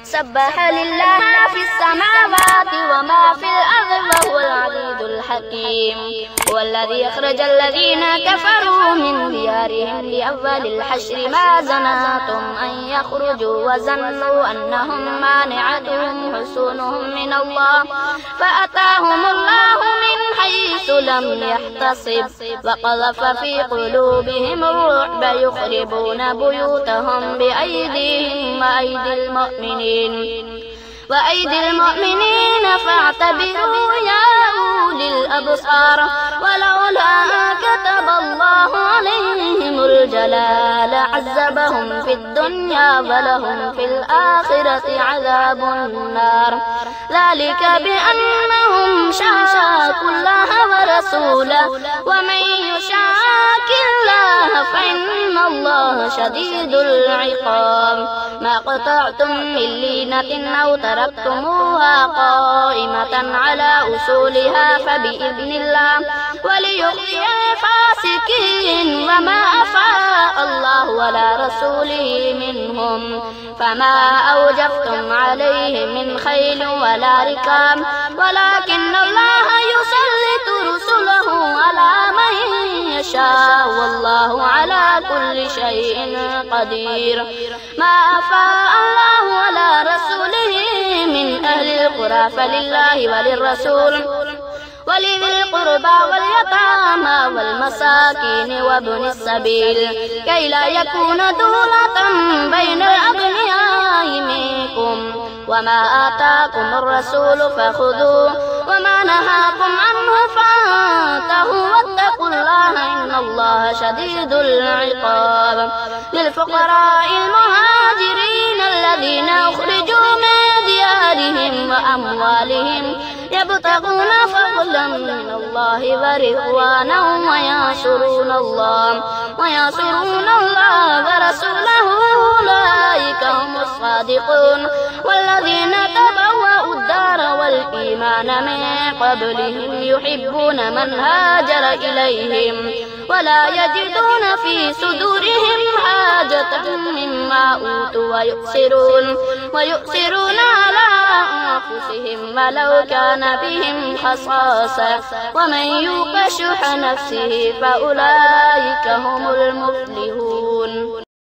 سبح لله ما في السماوات وما في الأرض وهو العزيز الحكيم هو الذي أخرج الذين كفروا من ديارهم لأول الحشر ما ظننتم أن يخرجوا وظنوا أنهم مانعتهم حصونهم من الله فأتاهم الله من حيث لم يحتسب وقذف في قلوبهم الرعب يخربون بيوتهم بأيديهم وأيدي المؤمنين فاعتبروا يا أولي الأبصار ولولا كتب الله عليهم الجلال عذبهم في الدنيا ولهم في الآخرة عذاب النار ذلك بأنهم شاقوا الله ورسوله ومن يشاق الله فإن الله شديد العقاب ما قطعتم من لينة أو تركتموها قائمة على أصولها فبإذن الله وليخزي الفاسقين وما أفاء الله على رسوله منهم فما أوجفتم عليه من خيل ولا ركاب ولكن الله يسلط رسله على من يشاء والله على كل شيء قدير ما أفاء الله على رسوله من أهل القرى فلله وللرسول ولذي القربى واليتامى والمساكين وابن السبيل كي لا يكون دولة بين الأغنياء منكم وما آتاكم الرسول فخذوه وما نهاكم عنه فانتهوا واتقوا الله إن الله شديد العقاب للفقراء المهاجرين الذين أخرجوا من ديارهم وأموالهم يبتغون فضلا من الله ورضوانا وينصرون الله ورسوله أولئك هم الصادقون والذين تبوأوا الدار والإيمان من قبلهم يحبون من هاجر إليهم ولا يجدون في صدورهم حاجة مما أوتوا ويؤثرون على أنفسهم ولو كان بهم خصاصة ومن يوق شح نفسه فأولئك هم المفلحون.